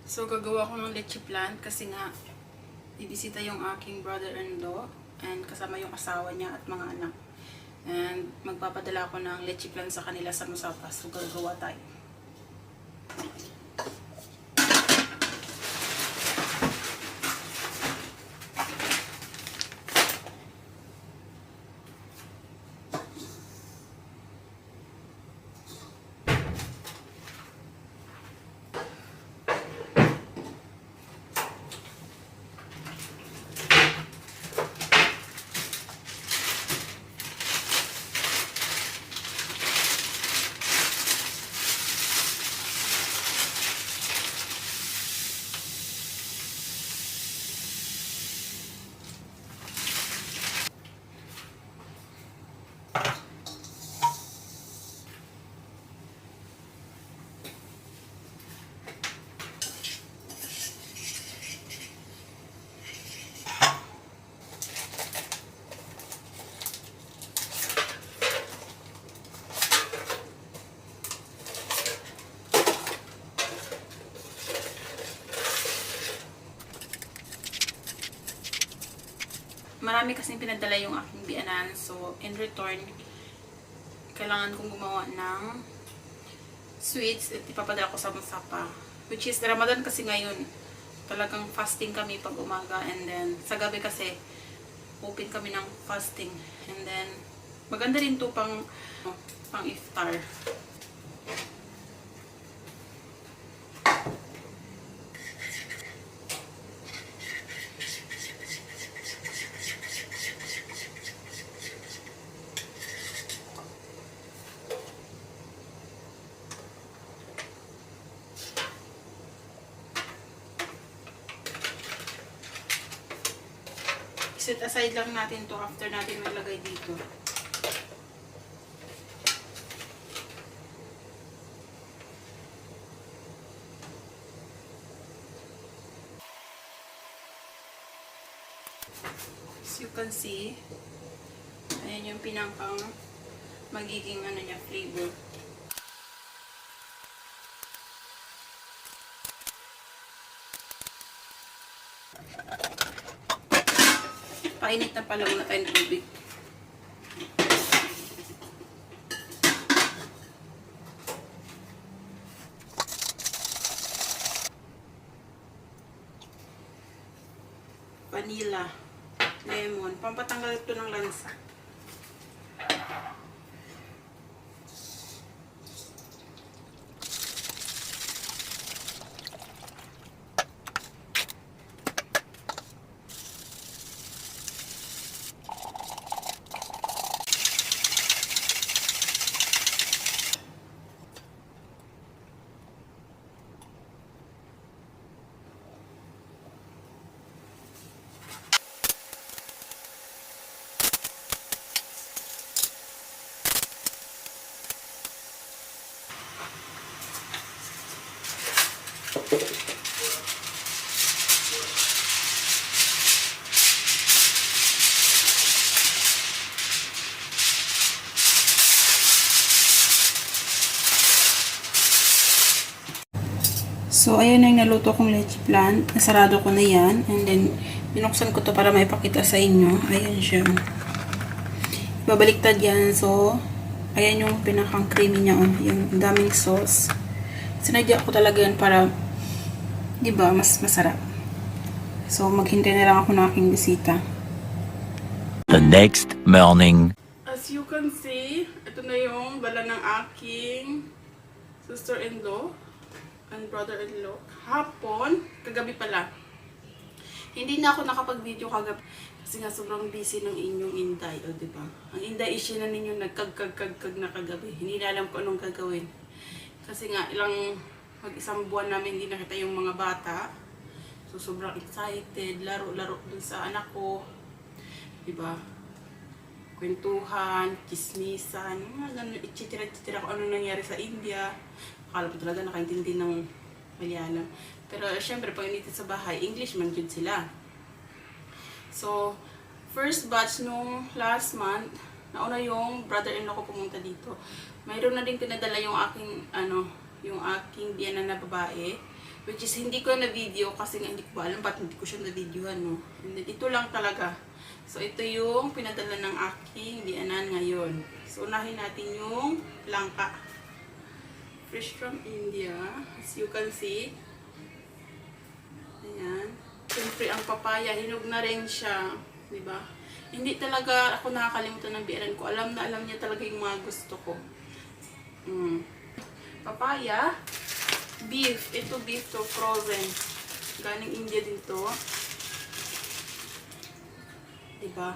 So, gagawa ko ng leche plan kasi nga, ibisita yung aking brother-in-law and kasama yung asawa niya at mga anak. And magpapadala ako ng leche plan sa kanila sa Musapa. So, gagawa tayo. Marami kasing pinadala yung aking biyanan. So, in return, kailangan kong gumawa ng sweets at ipapadala ko sa Musapa. Which is, Ramadan kasi ngayon. Talagang fasting kami pag umaga. And then, sa gabi kasi, open kami ng fasting. And then, maganda rin to pang iftar. Set aside lang natin to after natin maglagay dito. As you can see, ayan yung pinakang magiging ano niya, flavor. Painit na pala muna tayong tubig. Vanilla, lemon, pampatanggal ito ng lansa. So, ayan na yung naluto kong leche plan. Nasarado ko na yan. And then, binuksan ko to para maipakita sa inyo. Ayan siya. Babaliktad yan. So, ayan yung pinakang creamy niya. Yung daming sauce. Sinadya ko talaga yan para, di ba, mas masarap. So, maghintay na lang ako ng aking bisita. The next morning. As you can see, ito na yung bala ng aking sister-in-law and brother-in-law. Hapon, kagabi pala. Hindi na ako nakapag-video kagabi kasi nga sobrang busy ng inyong Inday, o diba? Ang Inday is yun na ninyo nagkag-kag-kag na kagabi. Hindi na alam ko anong gagawin. Kasi nga mag-isang buwan namin hindi nakita yung mga bata. So sobrang excited, laro-laro dun sa anak ko. Diba? Kwentuhan, chismisan, mga ganun, itchitira-chitira kung ano nangyari sa India. Akala ko talaga nakaintindi ng Malayalam. Pero syempre, pag inito sa bahay, English man yun sila. So, first batch nung last month, nauna yung brother-in-law ko pumunta dito. Mayroon na din pinadala yung aking, yung aking biyanan na babae. Which is, hindi ko na video kasi nga hindi ko alam ba't hindi ko siya na-videohan, no? And then, ito lang talaga. So, ito yung pinadala ng aking biyanan ngayon. So, unahin natin yung langka. Fresh from India. As you can see. Ayan. Siyempre, ang papaya, hinog na rin siya. Diba? Hindi talaga ako nakakalimutan ng biyanan ko. Alam na alam niya talaga yung mga gusto ko. Papaya. Beef. Ito beef to frozen. Galing India din to. Diba?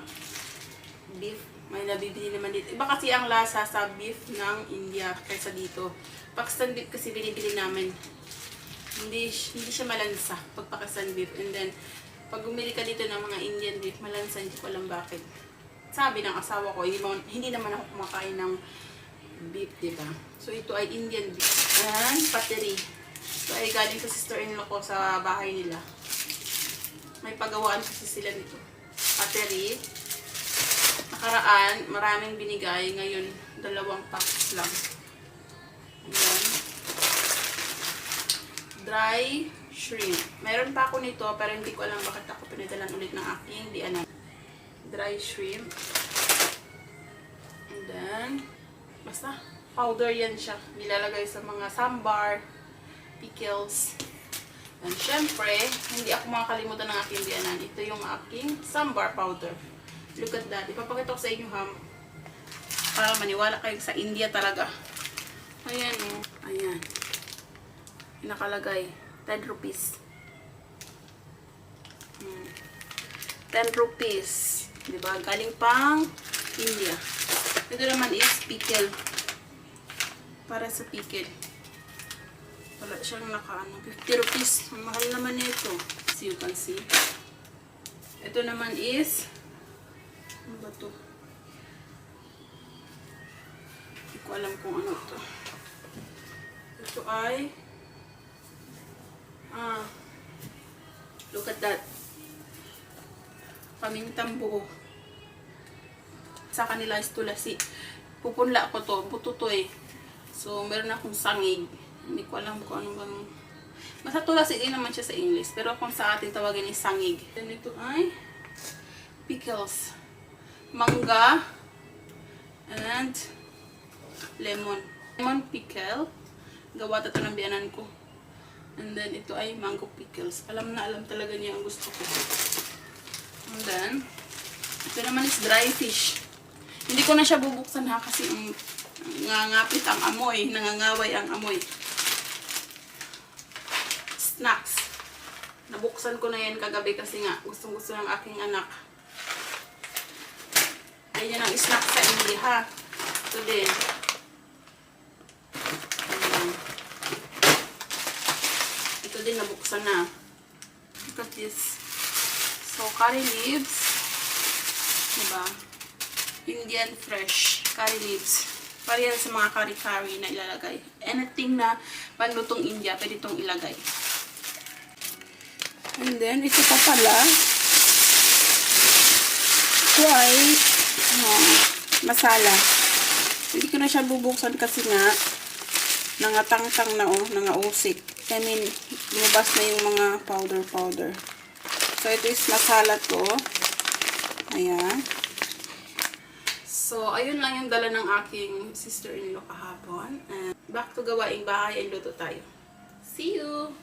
Beef. May nabibili naman dito. Iba kasi ang lasa sa beef ng India kaysa dito. Pakistan beef kasi binibili namin. Hindi siya malansa pag Pakistan beef. And then, pag bumili ka dito ng mga Indian beef, malansa. Hindi ko alam bakit. Sabi ng asawa ko, hindi naman ako kumakain ng beef, diba? So, ito ay Indian beef. And pateri. So, ay galing sa sister-in-law ko sa bahay nila. May pagawaan kasi sila nito. Pateri. Nakaraan, maraming binigay. Ngayon, 2 packs lang. Ayan. Dry shrimp. Meron pa ako nito, pero hindi ko alam bakit ako pinadalan ulit ng aking biyanan. Dry shrimp. And then, basta, powder yan siya. Nilalagay sa mga sambar, pickles. And syempre, hindi ako makakalimutan ng aking biyanan. Ito yung aking sambar powder. Look at that. Ipapakita ko sa inyo, ha. Para maniwala kayo sa India talaga. Ayan, oh. Ayan. Nakalagay. 10 rupees. 10 rupees. Diba? Galing pang India. Ito naman is pickle. Para sa pickle. Wala siyang nakaano. 50 rupees. Ang mahal naman nito. As you can see. Ito naman is ano ba to? Hindi ko alam kung ano to. Ito ay look at that. Pamintang buo. Sa kanila is tulasi. Pupunla ko to. Buto to eh. So, meron akong sangig. Hindi ko alam kung ano bang... Basta tulasi din naman siya sa English. Pero kung sa atin tawagin is sangig. Then ito ay pickles. Mangga. And lemon. Lemon pickle. Gawa ito ng biyanan ko. And then, ito ay mango pickles. Alam na alam talaga niya ang gusto ko. And then, ito naman is dry fish. Hindi ko na siya bubuksan, ha, kasi nangangapit ang amoy. Nangangaway ang amoy. Snacks. Nabuksan ko na yan kagabi kasi nga gustong-gusto ng aking anak. Ayan yan ang snacks sa India, ha. Ito din. Ito din nabuksan na. Look at this. So, curry leaves. Diba? Indian fresh curry leaves. Para yan sa mga curry-curry na ilalagay. Anything na panlutong India, pwede itong ilagay. And then, ito pa pala. Ito ay masala. Hindi ko na siya bubuksan kasi nga nangatang-tang na, oh, nangausik. I mean, lumabas na yung mga powder. So, ito is masala to. Ayan. So, ayun lang yung dala ng aking sister-in-law kahapon. And back to gawaing bahay and luto tayo. See you!